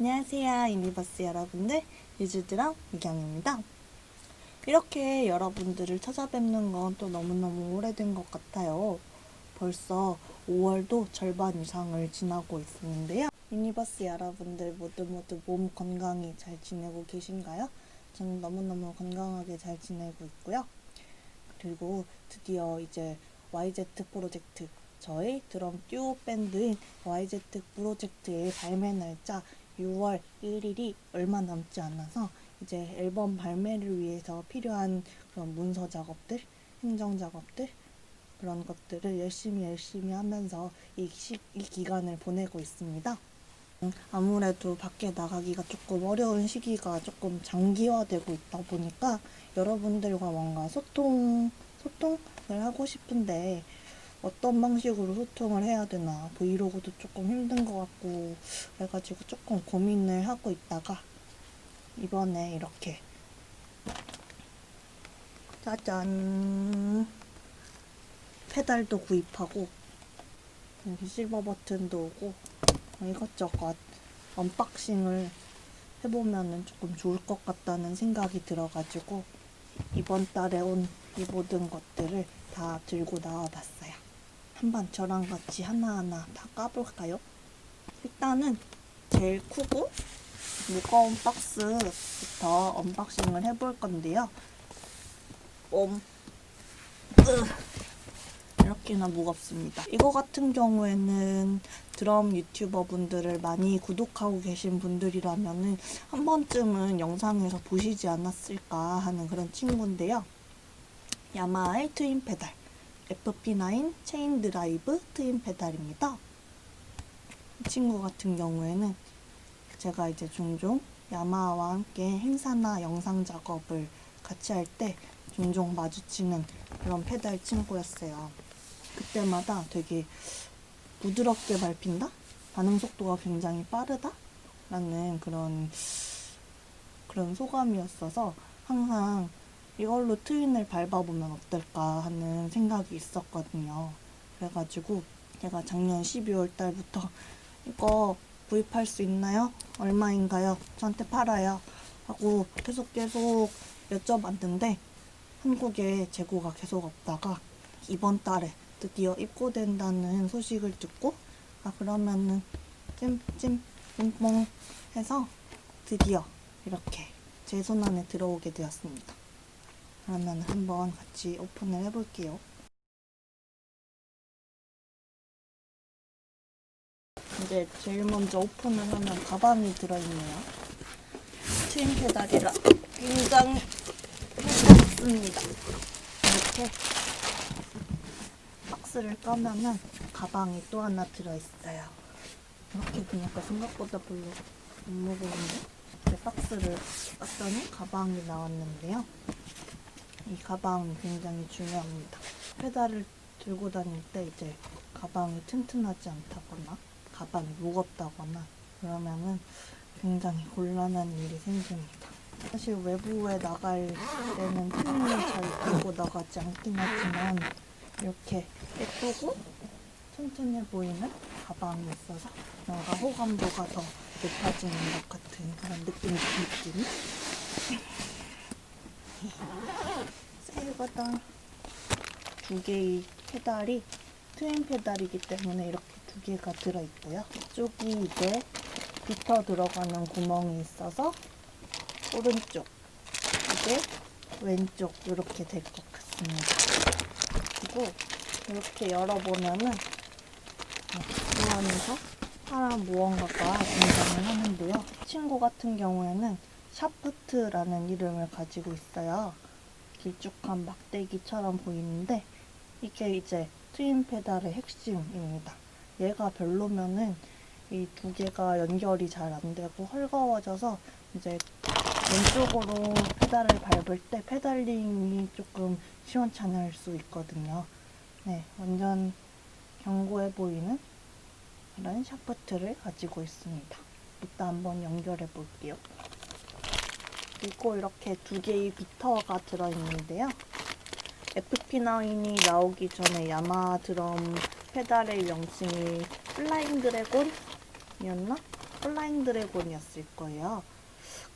안녕하세요, 유니버스 여러분들. 유주드럼 미경입니다. 이렇게 여러분들을 찾아뵙는 건 또 너무너무 오래된 것 같아요. 벌써 5월도 절반 이상을 지나고 있었는데요. 유니버스 여러분들 모두 몸 건강히 잘 지내고 계신가요? 저는 너무너무 건강하게 잘 지내고 있고요. 그리고 드디어 이제 YZ 프로젝트, 저의 드럼 듀오 밴드인 YZ 프로젝트의 발매 날짜 6월 1일이 얼마 남지 않아서 이제 앨범 발매를 위해서 필요한 그런 문서 작업들, 행정 작업들, 그런 것들을 열심히 하면서 이 기간을 보내고 있습니다. 아무래도 밖에 나가기가 조금 어려운 시기가 조금 장기화되고 있다 보니까 여러분들과 뭔가 소통을 하고 싶은데 어떤 방식으로 소통을 해야 되나, 브이로그도 조금 힘든 것 같고 그래가지고 조금 고민을 하고 있다가 이번에 이렇게 짜잔 페달도 구입하고 여기 실버 버튼도 오고 이것저것 언박싱을 해보면 조금 좋을 것 같다는 생각이 들어가지고 이번 달에 온 이 모든 것들을 다 들고 나와봤어요. 한번 저랑 같이 하나하나 다 까볼까요? 일단은 제일 크고 무거운 박스부터 언박싱을 해볼 건데요. 이렇게나 무겁습니다. 이거 같은 경우에는 드럼 유튜버 분들을 많이 구독하고 계신 분들이라면은 한 번쯤은 영상에서 보시지 않았을까 하는 그런 친구인데요. 야마하의 트윈 페달 FP9 체인 드라이브 트윈 페달입니다. 이 친구 같은 경우에는 제가 이제 종종 야마하와 함께 행사나 영상 작업을 같이 할 때 종종 마주치는 그런 페달 친구였어요. 그때마다 되게 부드럽게 밟힌다? 반응 속도가 굉장히 빠르다? 라는 그런 소감이었어서 항상 이걸로 트윈을 밟아보면 어떨까 하는 생각이 있었거든요. 그래가지고 제가 작년 12월 달부터 이거 구입할 수 있나요? 얼마인가요? 저한테 팔아요. 하고 계속 여쭤봤는데 한국에 재고가 계속 없다가 이번 달에 드디어 입고된다는 소식을 듣고 그러면은 찜뽕 해서 드디어 이렇게 제 손 안에 들어오게 되었습니다. 그러면 한번 같이 오픈을 해볼게요. 이제 제일 먼저 오픈을 하면 가방이 들어있네요. 트윈 페달이라 굉장히 무겁습니다. 이렇게 박스를 까면은 가방이 또 하나 들어있어요. 이렇게 보니까 생각보다 별로 안 무거운데? 박스를 깠더니 가방이 나왔는데요. 이 가방이 굉장히 중요합니다. 페달을 들고 다닐 때 이제 가방이 튼튼하지 않다거나 가방이 무겁다거나 그러면은 굉장히 곤란한 일이 생깁니다. 사실 외부에 나갈 때는 트윈을 잘 들고 나가지 않긴 하지만 이렇게 예쁘고 튼튼해 보이는 가방이 있어서 뭔가 호감도가 더 높아지는 것 같은 그런 느낌. 세이버당 두 개의 페달이 트윈 페달이기 때문에 이렇게 두 개가 들어있고요. 이쪽이 이제 비터 들어가는 구멍이 있어서 오른쪽, 이게 왼쪽 이렇게 될 것 같습니다. 그리고 이렇게 열어보면은 이 안에서 파란 무언가가 등장을 하는데요. 친구 같은 경우에는 샤프트라는 이름을 가지고 있어요. 길쭉한 막대기처럼 보이는데 이게 이제 트윈 페달의 핵심입니다. 얘가 별로면은 이 두 개가 연결이 잘 안 되고 헐거워져서 이제 왼쪽으로 페달을 밟을 때 페달링이 조금 시원찮을 수 있거든요. 네, 완전 견고해 보이는 그런 샤프트를 가지고 있습니다. 이따 한번 연결해 볼게요. 그리고 이렇게 두 개의 비터가 들어있는데요. FP9이 나오기 전에 야마하 드럼 페달의 명칭이 플라잉 드래곤이었나? 플라잉 드래곤이었을 거예요.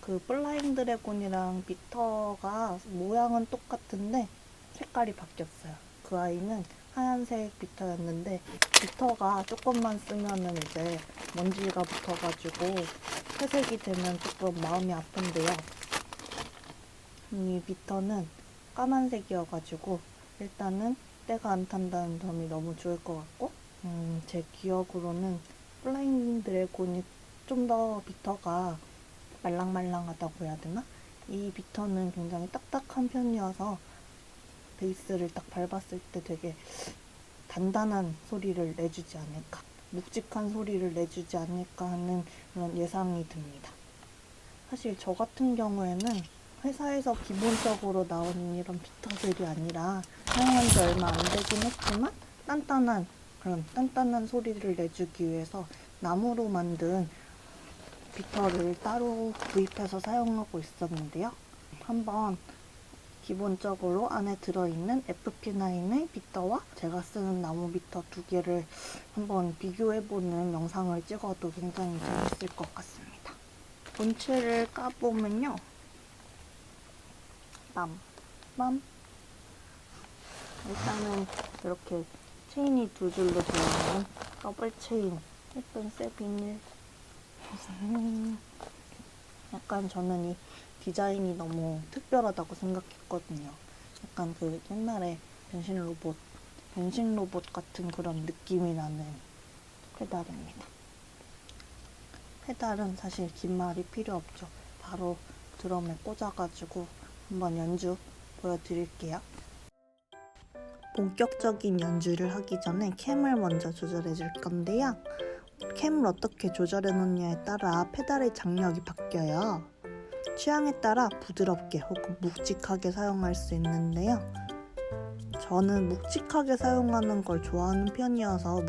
그 플라잉 드래곤이랑 비터가 모양은 똑같은데 색깔이 바뀌었어요. 그 아이는 하얀색 비터였는데 비터가 조금만 쓰면은 이제 먼지가 붙어가지고 회색이 되면 조금 마음이 아픈데요. 이 비터는 까만색이어가지고 일단은 때가 안 탄다는 점이 너무 좋을 것 같고 제 기억으로는 플라잉 드래곤이 좀 더 비터가 말랑말랑하다고 해야 되나? 이 비터는 굉장히 딱딱한 편이어서 베이스를 딱 밟았을 때 되게 단단한 소리를 내주지 않을까, 묵직한 소리를 내주지 않을까 하는 그런 예상이 듭니다. 사실 저 같은 경우에는 회사에서 기본적으로 나오는 이런 비터들이 아니라 사용한 지 얼마 안 되긴 했지만 단단한 소리를 내주기 위해서 나무로 만든 비터를 따로 구입해서 사용하고 있었는데요. 한번 기본적으로 안에 들어있는 FP9의 비터와 제가 쓰는 나무 비터 두 개를 한번 비교해보는 영상을 찍어도 굉장히 재밌을 것 같습니다. 본체를 까보면요. 일단은 이렇게 체인이 두 줄로 되어 있는 더블 체인 예쁜 새 비닐. 약간 저는 이 디자인이 너무 특별하다고 생각했거든요. 약간 그 옛날에 변신 로봇 같은 그런 느낌이 나는 페달입니다. 페달은 사실 긴 말이 필요 없죠. 바로 드럼에 꽂아가지고 한번 연주 보여드릴게요. 본격적인 연주를 하기 전에 캠을 먼저 조절해 줄 건데요. 캠을 어떻게 조절해 놓냐에 따라 페달의 장력이 바뀌어요. 취향에 따라 부드럽게 혹은 묵직하게 사용할 수 있는데요. 저는 묵직하게 사용하는 걸 좋아하는 편이어서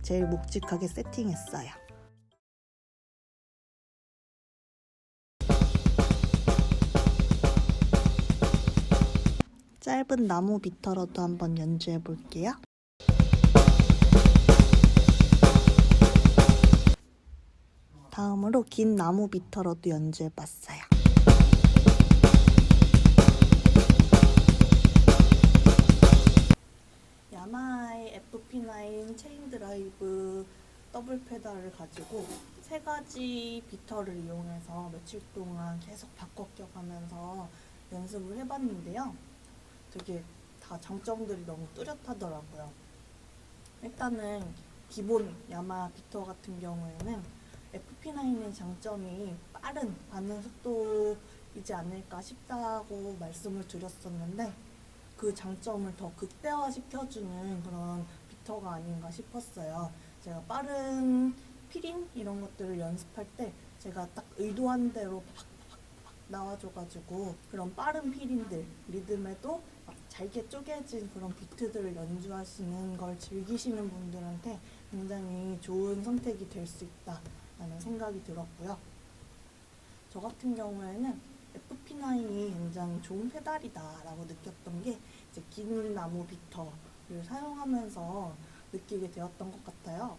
제일 묵직하게 세팅했어요. 짧은 나무 비터로도 한번 연주해 볼게요. 다음으로 긴 나무 비터로도 연주해 봤어요. 야마하의 FP9 체인 드라이브 더블 페달을 가지고 세 가지 비터를 이용해서 며칠 동안 계속 바꿔 껴가면서 연습을 해봤는데요. 되게 다 장점들이 너무 뚜렷하더라고요. 일단은 기본 야마 비터 같은 경우에는 FP9의 장점이 빠른 반응 속도이지 않을까 싶다고 말씀을 드렸었는데 그 장점을 더 극대화시켜주는 그런 비터가 아닌가 싶었어요. 제가 빠른 피린 이런 것들을 연습할 때 제가 딱 의도한 대로 팍팍팍 나와줘가지고 그런 빠른 피린들, 리듬에도 막 잘게 쪼개진 그런 비트들을 연주하시는 걸 즐기시는 분들한테 굉장히 좋은 선택이 될 수 있다라는 생각이 들었고요. 저 같은 경우에는 FP9이 굉장히 좋은 페달이다라고 느꼈던 게 이제 긴 나무 비터를 사용하면서 느끼게 되었던 것 같아요.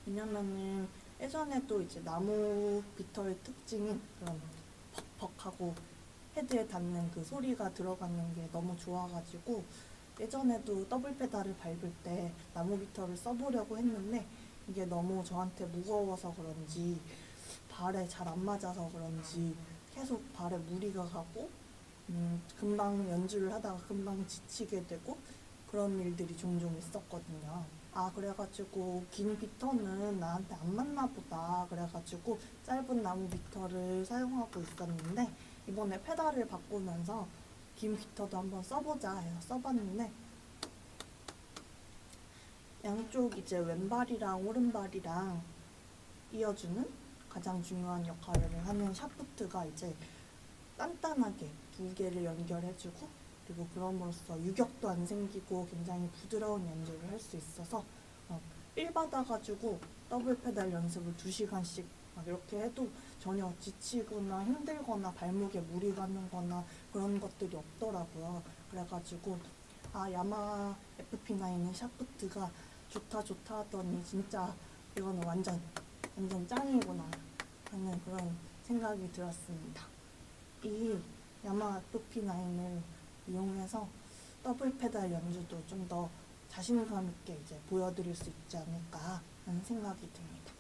왜냐면은 예전에도 이제 나무 비터의 특징인 그런 벅벅하고 헤드에 닿는 그 소리가 들어가는 게 너무 좋아가지고 예전에도 더블 페달을 밟을 때 나무 비터를 써보려고 했는데 이게 너무 저한테 무거워서 그런지 발에 잘 안 맞아서 그런지 계속 발에 무리가 가고 금방 연주를 하다가 금방 지치게 되고 그런 일들이 종종 있었거든요. 그래가지고 긴 비터는 나한테 안 맞나 보다 그래가지고 짧은 나무 비터를 사용하고 있었는데 이번에 페달을 바꾸면서 긴 비터도 한번 써보자 해서 써봤는데 양쪽 이제 왼발이랑 오른발이랑 이어주는 가장 중요한 역할을 하는 샤프트가 이제 단단하게 두 개를 연결해주고 그리고 그럼으로써 유격도 안 생기고 굉장히 부드러운 연주를 할 수 있어서 삘 받아가지고 더블 페달 연습을 2시간씩 막 이렇게 해도 전혀 지치거나 힘들거나 발목에 무리 가는 거나 그런 것들이 없더라고요. 그래가지고 야마 FP9의 샤프트가 좋다 하더니 진짜 이거는 완전 완전 짱이구나 하는 그런 생각이 들었습니다. 이 야마하토 P9을 이용해서 더블 페달 연주도 좀 더 자신감 있게 이제 보여드릴 수 있지 않을까 하는 생각이 듭니다.